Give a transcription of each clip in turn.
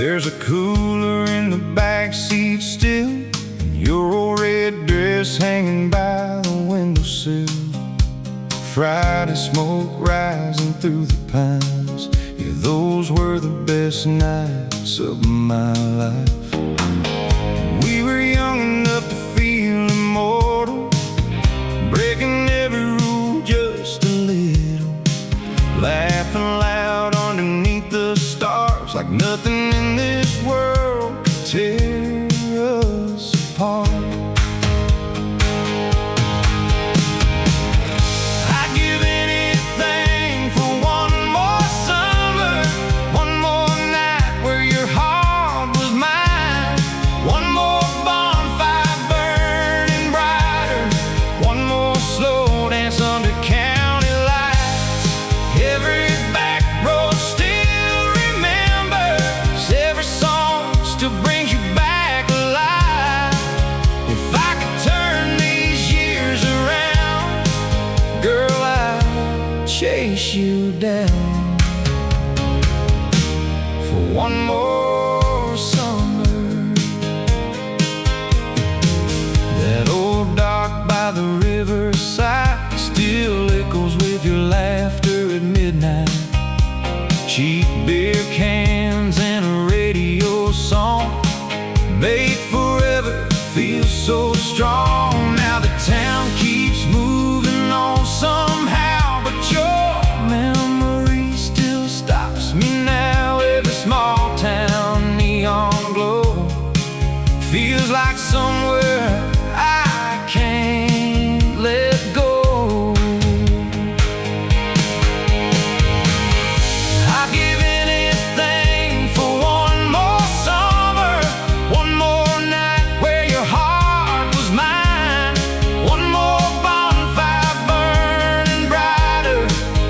There's a cooler in the backseat still, and your old red dress hanging by the windowsill. Friday smoke rising through the pines. Yeah, those were the best nights of my life. We were young enough to feel immortal, breaking every rule just a little, laughing loud underneath the stars like nothing in this world could tear us apart. I'd give anything for one more summer, one more night where your heart was mine, one more bonfire burning brighter, one more slow dance under county lights. Every back road still remembers, every song still brings you back alive. If I could turn these years around, girl, I'd chase you down for one more summer. That old dock by the riverside still echoes with your laughter at midnight. Cheap beer cans and a radio song made forever feel so strong. Now the town keeps moving on somehow, but your memory still stops me now. Every small town neon glow feels like somewhere I can't let go. I'd give anything for one more summer, one more night where your heart was mine, one more bonfire burning brighter,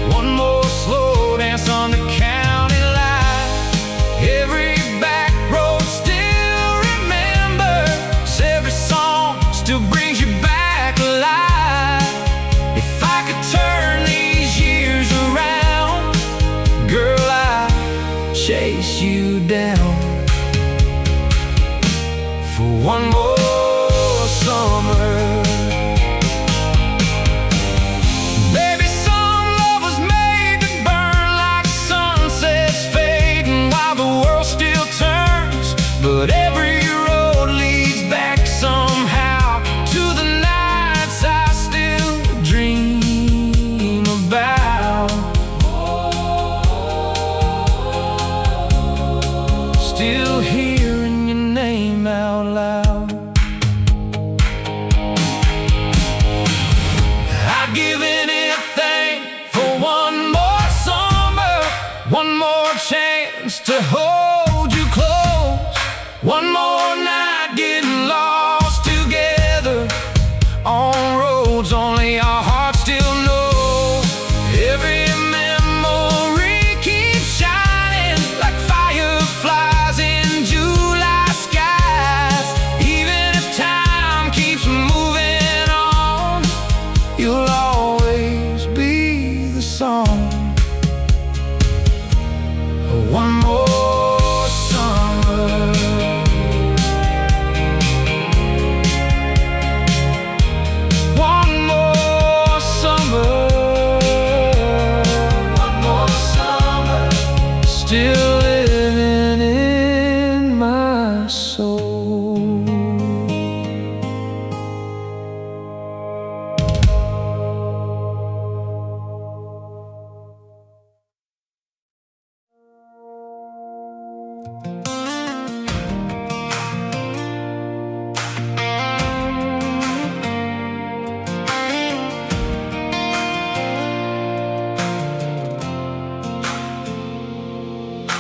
one more slow dance on the county line. Every back road still remembers, every song still brings you back alive. If I could turn these years around, girl, I'd chase you down for one more summer. Baby, some love was made to burn like sunsets fading while the world still turns, but every road leads back somehow to the nights I still dream about. Still hearing your name out loud. I'd give anything for one more summer, one more chance to hold you close, one more night getting lost together on roads only our hearts still know. Every memory keeps shining like fireflies in July skies. Even if time keeps moving on, you'll always be the song. One more summer. One more summer. One more summer. Still living in my soul.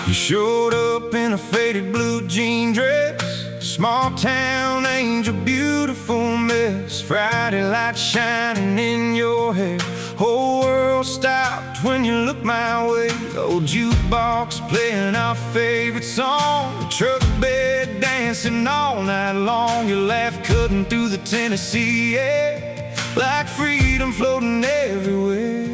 You showed up in a faded blue jean dress, small town angel, beautiful mess. Friday light shining in your hair, whole world stopped when you looked my way. The old jukebox playing our favorite song, the truck bed dancing all night long. Your laugh cutting through the Tennessee air like freedom floating everywhere.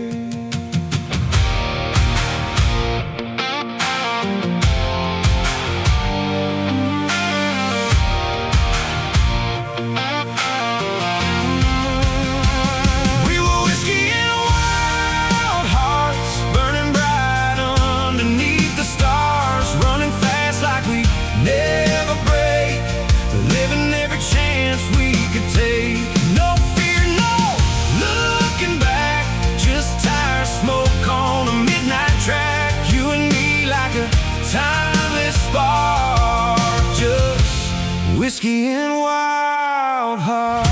timeless spark, just whiskey and wild hearts.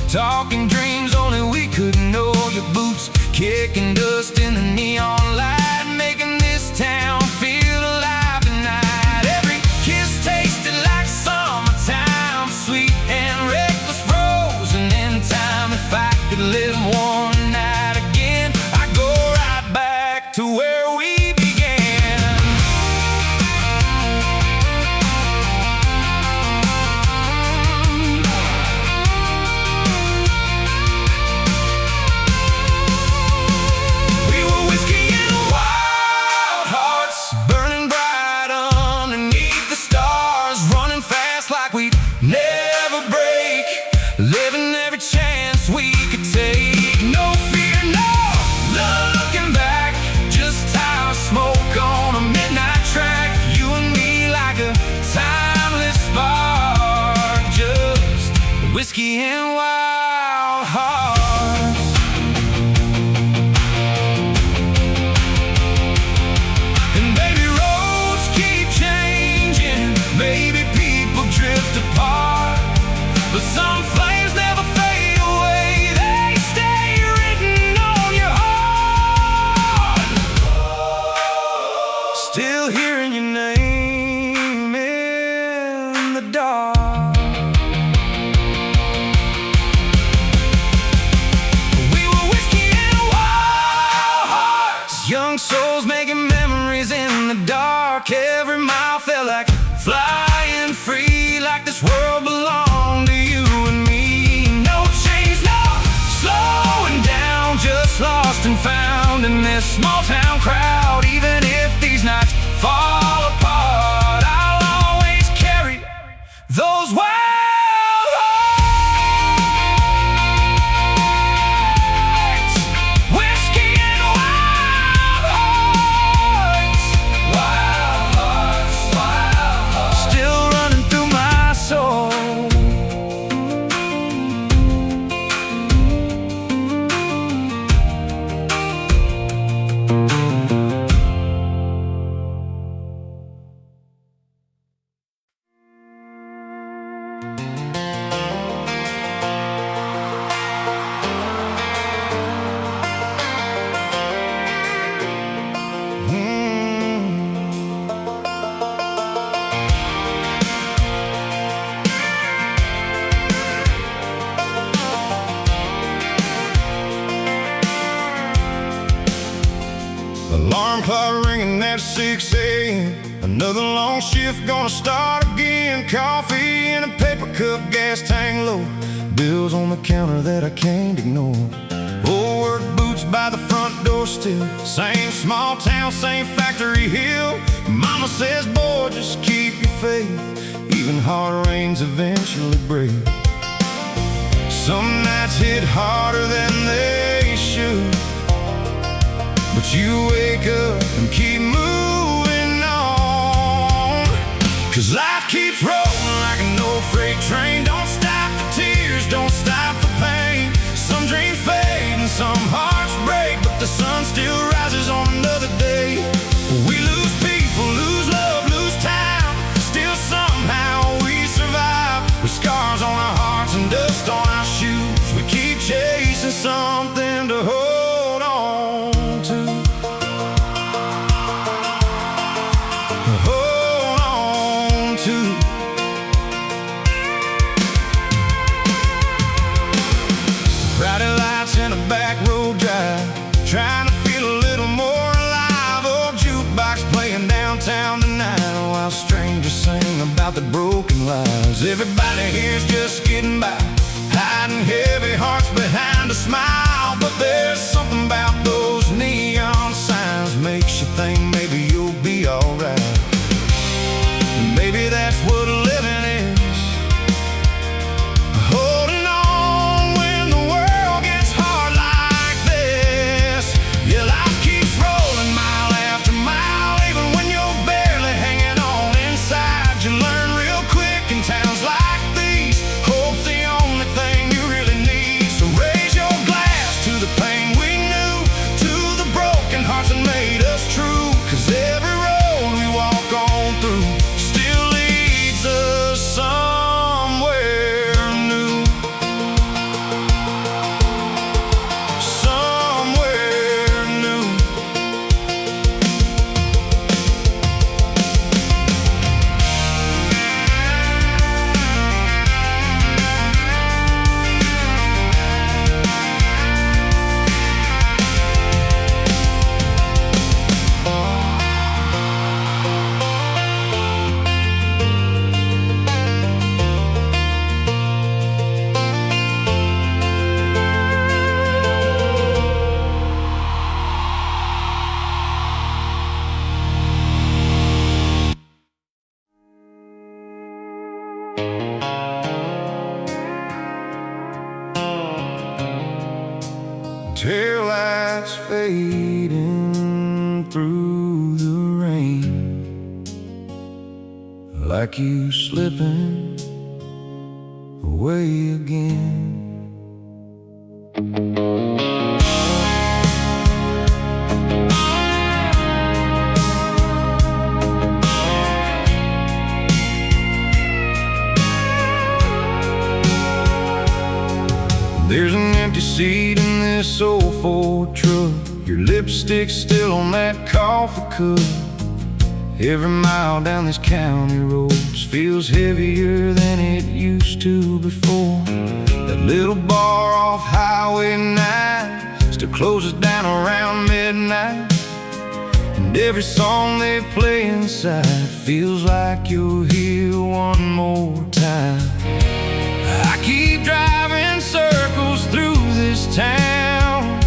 Talking dreams only we could know. Your boots kicking dust in the neon light, making this town feel alive tonight. Every kiss tasted like summertime, sweet and reckless, frozen in time. If I could live one night again, I'd go right back to where we began. Never break, living every chance we could take. No fear, no looking back, just tire smoke on a midnight track. You and me like a timeless spark, just whiskey and wild hearts. And baby, roads keep changing, maybe people drift apart, but some flames never fade away. They stay written on your heart. Still hearing your name in the dark. We were whiskey and wild hearts, young souls making memories in the dark. Every mile felt like flying free, like this world belonged to you and me. No chains, no slowing down, just lost and found in this small town crowd. Even if these nights fall apart, I'll always carry those wild hearts. Whiskey and wild hearts. Wild hearts, wild hearts, still running through my soul. Alarm clock ringing at 6 a.m. Another long shift gonna start again. Coffee in a paper cup, gas tank low, bills on the counter that I can't ignore. Old work boots by the front door still, same small town, same factory hill. Mama says, boy, just keep your faith, even hard rains eventually break. Some nights hit harder than they should, but you wake up and keep moving on. 'Cause life keeps rolling like an old freight train. Don't stop for tears, don't stop for pain. Some dreams fade and some hearts break, but the sun still rises on another day. We lose people, lose love, lose time, still somehow we survive. With scars on our hearts and dust on our shoes, we keep chasing something to hold on to. Hold on to. Friday lights in a back road drive, trying to feel a little more alive. Old jukebox playing downtown tonight, while strangers sing about the broken lives. Everybody here's just getting by, hiding heavy hearts behind a smile. But there's something about those neon signs, makes you think maybe you'll be alright. Maybe that's what living is, holding on when the world gets hard like this. Yeah, life keeps rolling mile after mile, even when your fading through the rain, like you slipping away again. There's an empty seat in this old Ford truck. Your lipstick's still on that coffee cup. Every mile down this county roads feels heavier than it used to before. That little bar off Highway 9 still closes down around midnight, and every song they play inside feels like you're here one more time. I keep driving circles through this town,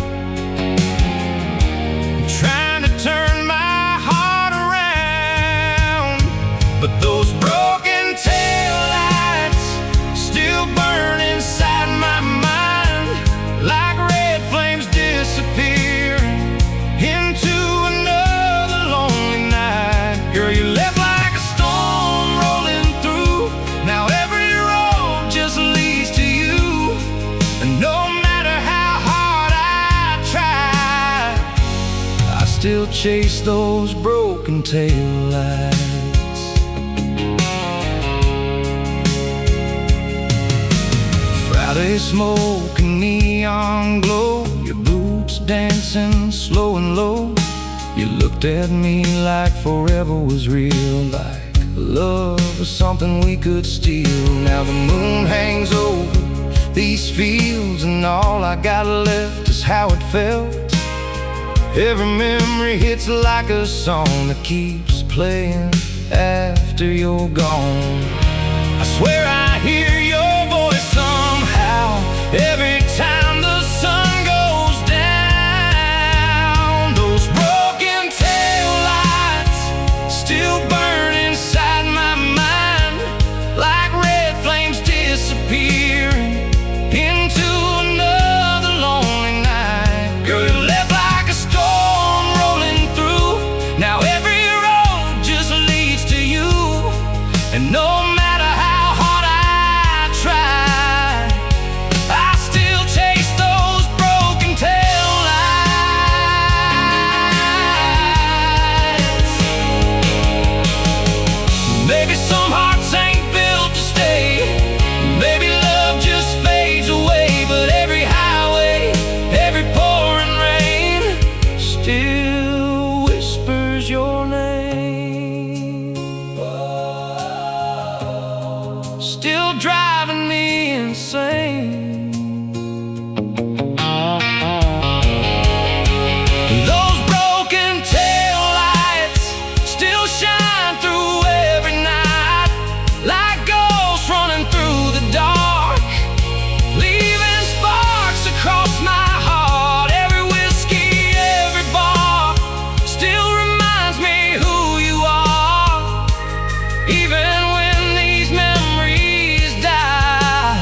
trying to turn my heart around, but those broken taillights still burn inside my mind, like red flames disappearing into another lonely night. Girl, you left like a storm rolling through. Now every road just leads to you, and no matter how hard I try, I still chase those broken taillights. Friday smoke and neon glow, your boots dancing slow and low. You looked at me like forever was real, like love was something we could steal. Now the moon hangs over these fields, and all I got left is how it felt. Every memory hits like a song that keeps playing after you're gone. I swear I hear your voice somehow every time the sun goes down. Those broken taillights still burn inside my mind, like red flames disappearing into another lonely night. Girl, you left like a storm rolling through. Now every road just leads to you, and no matter how hard I try, I still chase those broken taillights. Maybe some hearts ain't built to stay, maybe love just fades away, but every highway, every pouring rain still whispers your name, still driving me insane. Those broken taillights still shine through every night, like ghosts running through the dark, leaving sparks across my heart. Every whiskey, every bar still reminds me who you are. Even when these memories die,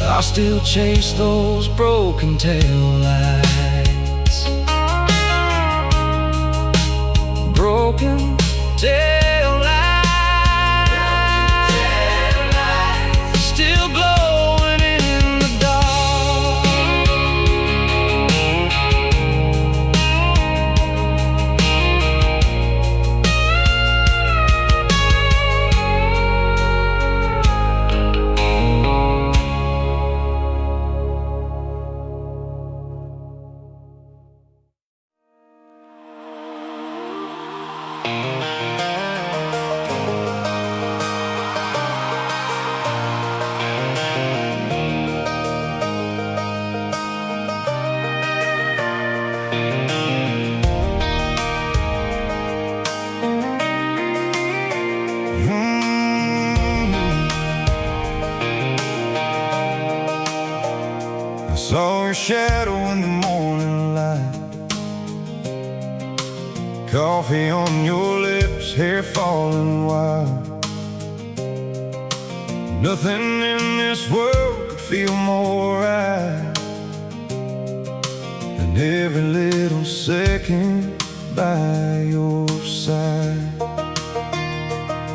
I'll still chase those broken taillights. Broken taillights still glowing in the dark. I saw your shadow in the morning light, coffee on your lips, hair falling wild. Nothing in this world could feel more right than every little second by your side.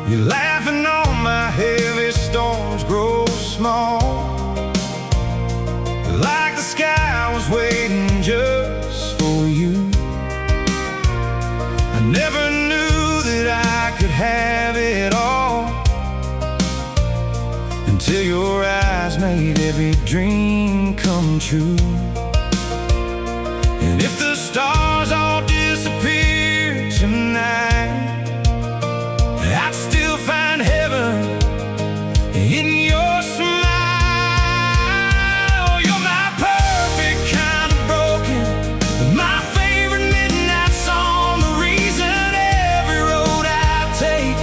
You're laughing on my heavy storms grow small, like the sky was waiting just for you. I never knew that I could have it all, until your eyes made every dream come true. And if the stars all disappear tonight, I'd still find heaven in your smile. You're my perfect kind of broken, my favorite midnight song, the reason every road I take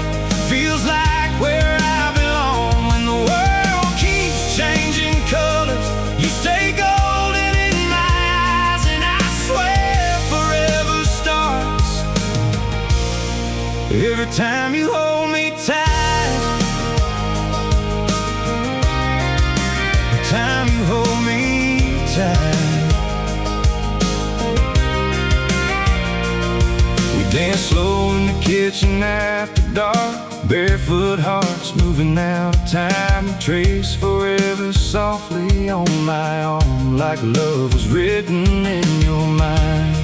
feels like where I belong. When the world keeps changing colors, you stay golden in my eyes, and I swear forever starts every time you hold me tight. Every time you hold me tight. We dance slow in the kitchen after dark, barefoot hearts moving out of time. Trace forever softly on my arm, like love was written in your mind.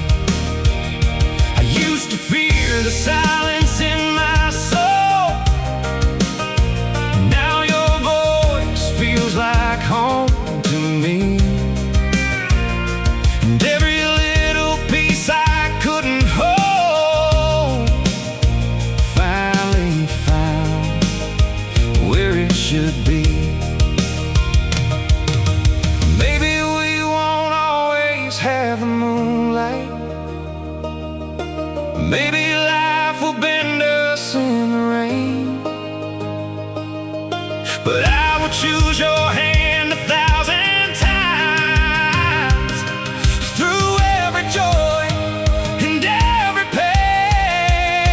I used to fear the silence in my soul, now your voice feels like home to me. And every little piece I couldn't hold finally found where it should be. Maybe we won't always have the moonlight, maybe life will bend us in the rain, but I will choose your hand 1,000 times, through every joy and every pain.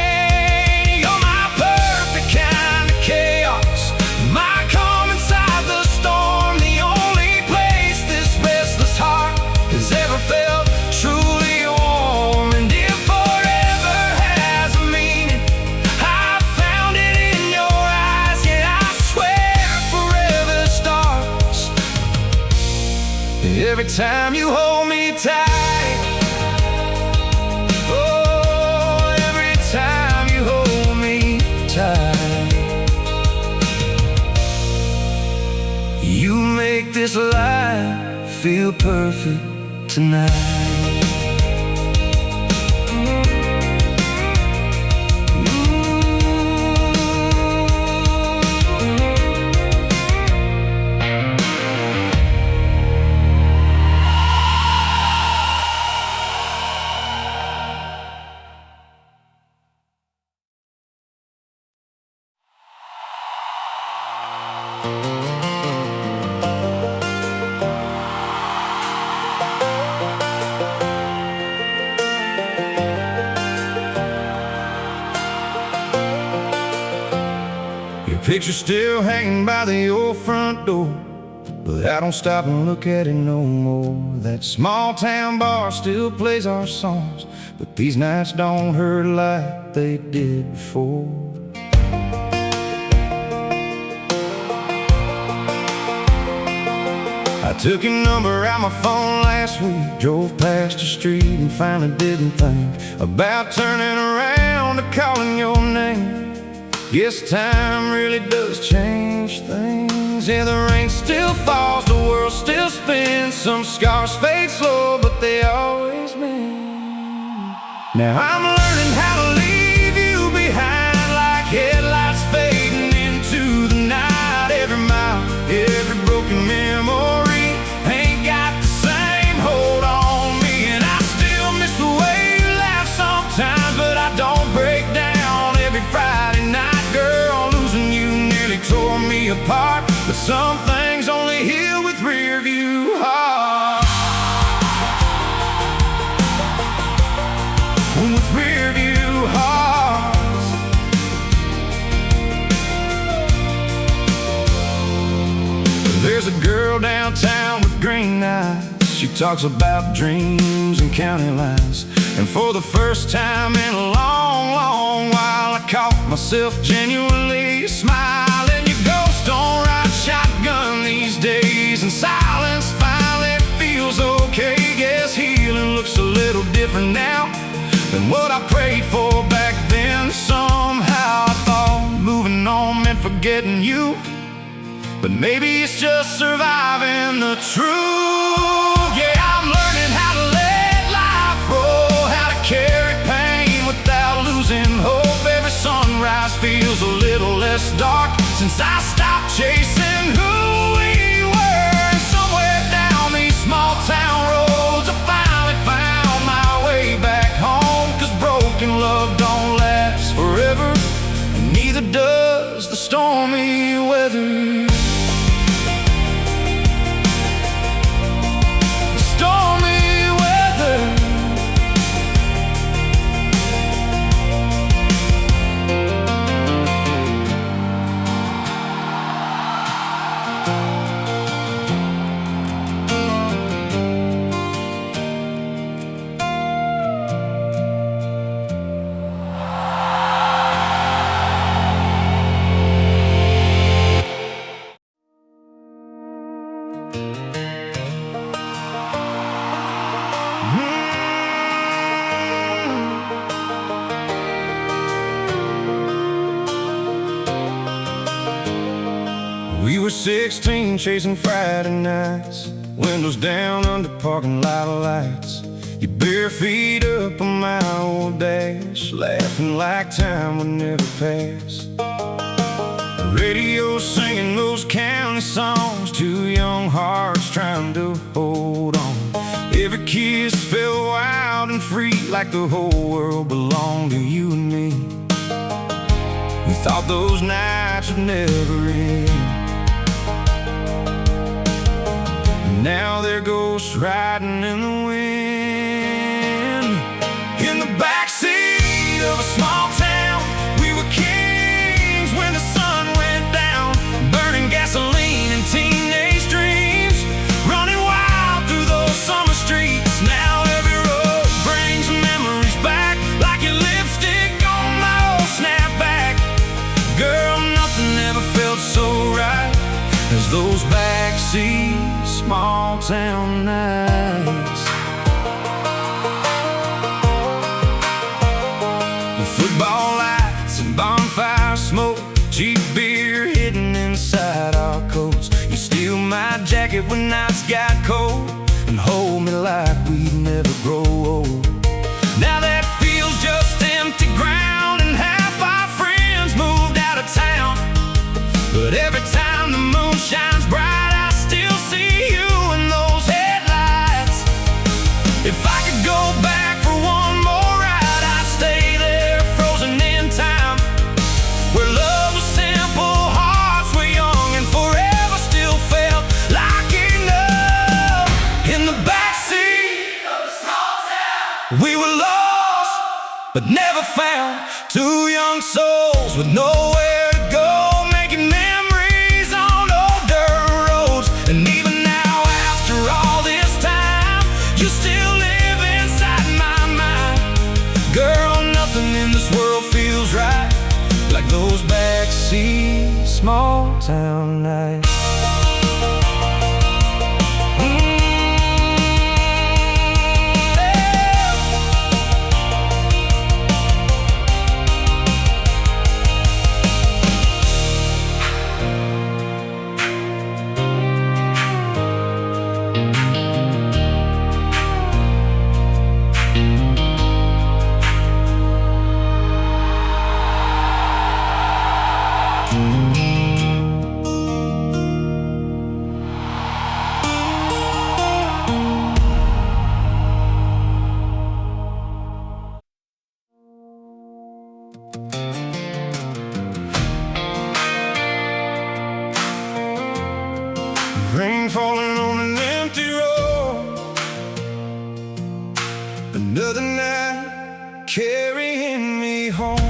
You're my perfect kind of chaos, my calm inside the storm, the only place this restless heart has ever felt truly warm. And if forever has a meaning, I found it in your eyes. Yeah, I swear forever starts every time you hold me tight. Oh, every time you hold me tight. You make this life feel perfect tonight. Picture's still hanging by the old front door, but I don't stop and look at it no more. That small town bar still plays our songs, but these nights don't hurt like they did before. I took your number out my phone last week, drove past your street and finally didn't think about turning around to calling your name. Guess time really does change things. Yeah, the rain still falls, the world still spins. Some scars fade slow, but they always mend. Now I'm learning how to leave you behind, like headlights fading into the night. Every mile, every broken memory ain't got the same hold on me. And I still miss the way you laugh sometimes, but I don't break down every Friday night. Girl, losing you nearly tore me apart, but some things only heal with rear view hearts. With rear view hearts. There's a girl downtown with green eyes. She talks about dreams and county lines, and for the first time in a long, long while, I caught myself genuinely smiling. Your ghost don't ride shotgun these days, and silence finally feels okay. Guess healing looks a little different now than what I prayed for back then. Somehow I thought moving on meant forgetting you, but maybe it's just surviving the truth. Yeah, I'm learning how to let life roll, how to carry pain without losing hope. Every sunrise feels a little less dark since I stopped chasing who we were. And somewhere down these small town roads, I finally found my way back home. 'Cause broken love don't last forever, and neither does the stormy weather. We were 16 chasing Friday nights, windows down under parking lot lights. Your bare feet up on my old dash, laughing like time would never pass. Radio singing those county songs, two young hearts trying to hold on. Every kiss felt wild and free, like the whole world belonged to you and me. We thought those nights would never end. Now they're ghosts riding in the wind. In the backseat of a small town, we were kings when the sun went down, burning gasoline and teenage dreams, running wild through those summer streets. Now every road brings memories back, like your lipstick on my old snapback. Girl, nothing ever felt so right as those backseat small town nights. The football lights and bonfire smoke, cheap beer hidden inside our coats. You steal my jacket when nights got cold, and hold me like we'd never grow old. Now that feels just empty ground, and half our friends moved out of town. But every time the moon shines bright, I still see you in those headlights. If I could go back for one more ride, I'd stay there, frozen in time, where love was simple, hearts were young, and forever still felt like enough. In the backseat of a small town, we were lost but never found, two young souls with nowhere to go, making memories on old dirt roads. And even now, after all this time, you still live inside my mind. Girl, nothing in this world feels right like those backseat small town nights. Rain falling on an empty road, another night carrying me home.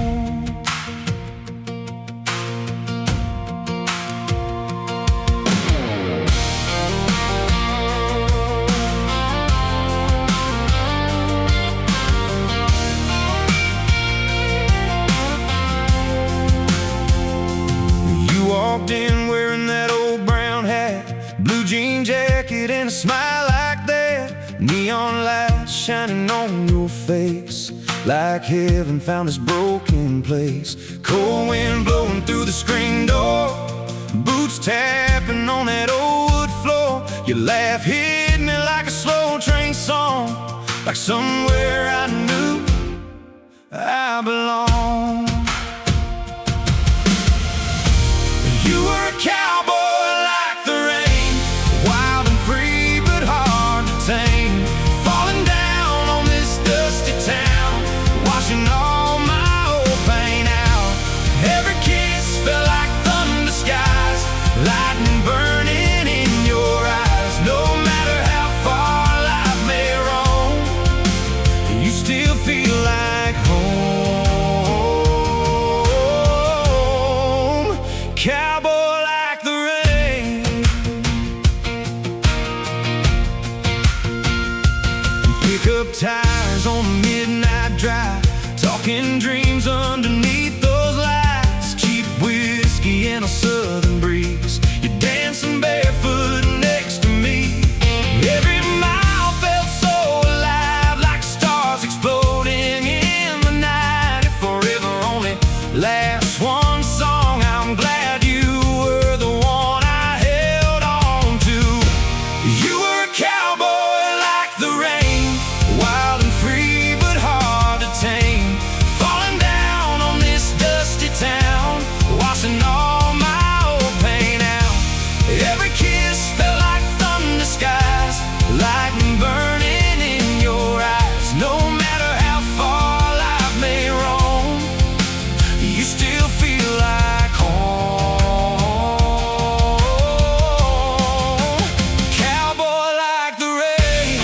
smile like that, neon lights shining on your face, like heaven found this broken place. Cold wind blowing through the screen door, boots tapping on that old wood floor. Your laugh hit me like a slow train song, like somewhere I knew I belong. You were a cowboy like the rain, wild and free but hard to tame, falling down on this dusty town, washing all my old pain out. Every kiss felt like thunder skies, lightning burning in your eyes. No matter how far life may roam, you still feel like home. Cowboy like the rain. Pick up tires on the midnight drive, talking dreams underneath those lights. Cheap whiskey and a southern breeze, you're dancing barefoot next to me. Every mile felt so alive, like stars exploding in the night. If forever only lasts one song, I'm glad you were the one I held on to. You were a cowboy like the rain, wild and free but hard to tame, falling down on this dusty town, washing all my old pain out. Every kiss felt like thunder skies, lightning burning in your eyes. No matter how far life may roam, you still feel like home. Cowboy like the rain.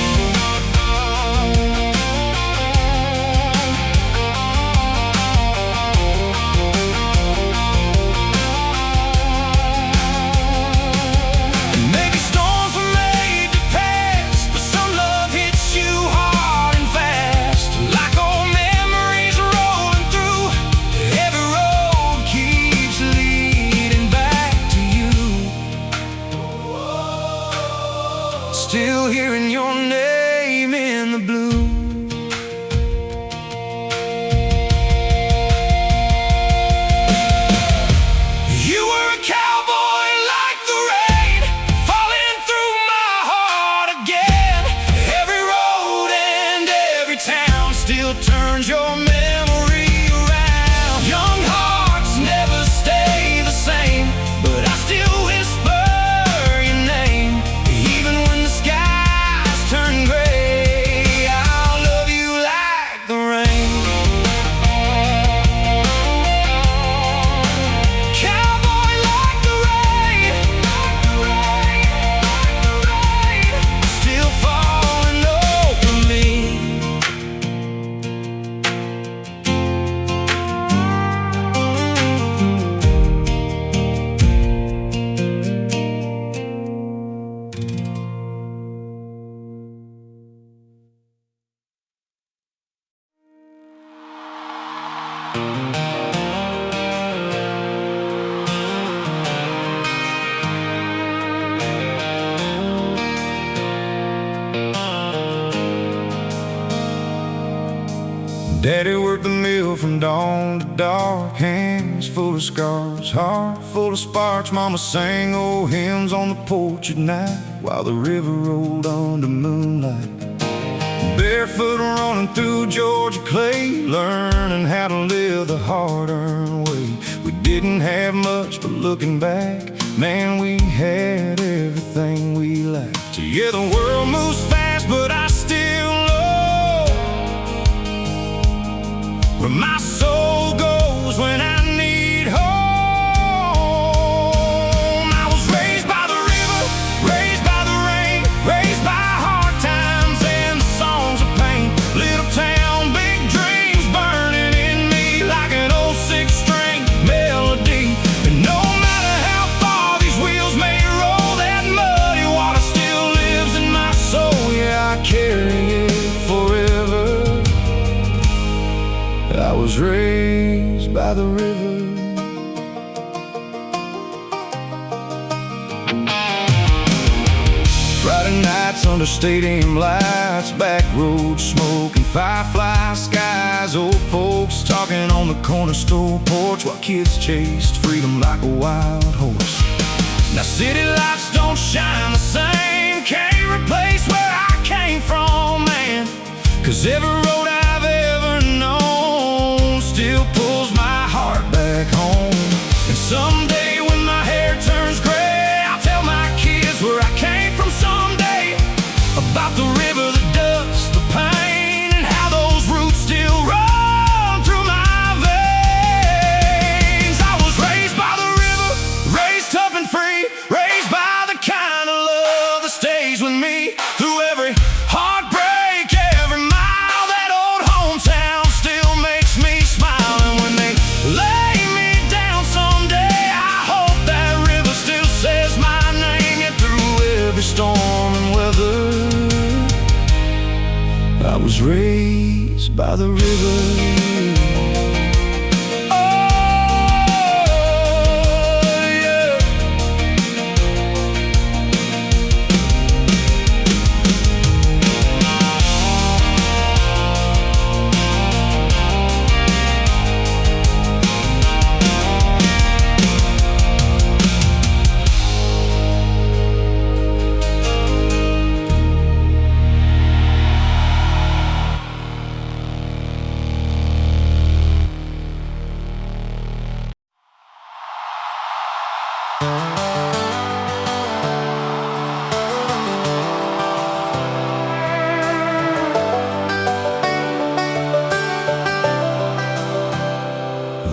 Maybe storms were made to pass, but some love hits you hard and fast, like old memories rolling through. Every road keeps leading back to you. Still hearing your name in the blue. You were a cowboy like the rain, falling through my heart again. Every road and every town still turns your memory around. Young hearts never stay the same, but I still whisper your name. Even when the skies turn gray, I'll love you like the rain. Cowboy like the rain, still falling over me. Daddy worked the mill from dawn to dark, hands full of scars, heart full of sparks. Mama sang old hymns on the porch at night, while the river rolled under moonlight. Barefoot running through Georgia clay, learning how to live the hard-earned way. We didn't have much, but looking back, man, we had everything we lacked. Yeah, the world moves fast, but I still know where my soul goes when I need home. I was raised by the river, raised by the rain, raised by hard times and the songs of pain. Little town, big dreams burning in me like an old six-string melody. And no matter how far these wheels may roll, that muddy water still lives in my soul. Yeah, I carry it forever. I was raised by the river. Friday nights under stadium lights, back road smoke and firefly skies. Old folks talking on the corner store porch while kids chased freedom like a wild horse. Now city lights don't shine the same, can't replace where I came from, man. 'Cause every road I've ever known still pulls my heart back home. And someday when my hair turns gray, I'll tell my kids where I came from someday. About the river, the dust, the pain, and how those roots still run through my veins. I was raised by the river, raised tough and free, raised by the kind of love that stays with me through every heartbreak, every mile. That old hometown still makes me smile. And when they lay me down someday, I hope that river still says my name. And through every storm and weather, I was raised by the river.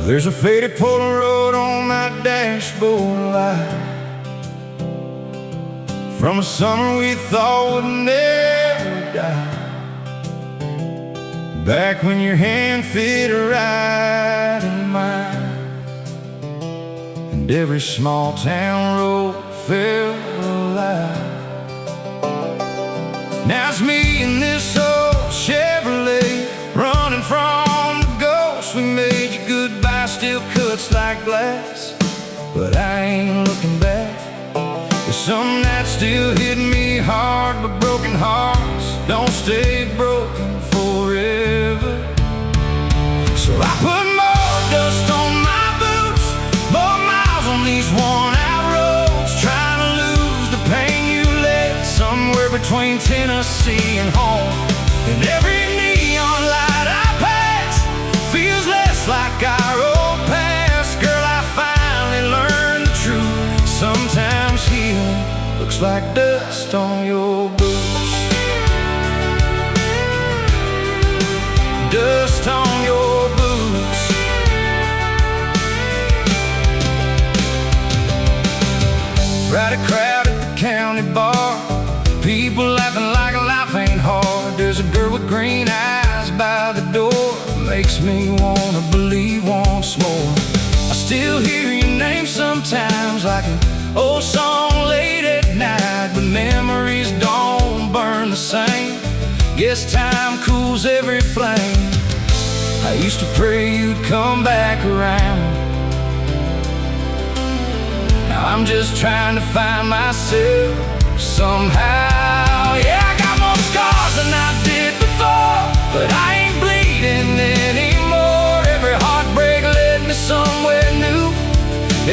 There's a faded Polaroid on that dashboard light from a summer we thought would never die. Back when your hand fit right in mine, and every small town road felt alive. Now it's me in this old Chevrolet, running from the ghosts we made. You goodbye still cuts like glass, but I ain't looking back. There's something that still hit me hard, but broken hearts don't stay broken forever. So I put more dust on my boots, more miles on these worn-out roads, trying to lose the pain you left somewhere between Tennessee and home. And every neon light I pass feels less like our old past. Girl, I finally learned the truth. Sometimes healing looks like dust on your boots. Dust on your boots. Friday crowd at the county bar, people laughing like life ain't hard. There's a girl with green eyes by the door, makes me wanna believe once more. I still hear your name sometimes like an old song late at night, but memories don't burn the same. Guess time cools every flame. I used to pray you'd come back around. Now I'm just trying to find myself somehow. Yeah, I got more scars than I did before, but I ain't bleeding anymore. Every heartbreak led me somewhere new,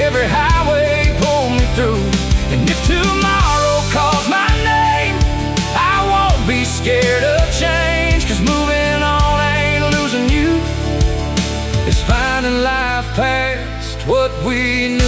every highway pulled me through. And if tomorrow calls my name, I won't be scared of change, 'cause moving on ain't losing you, it's finding life past what we knew.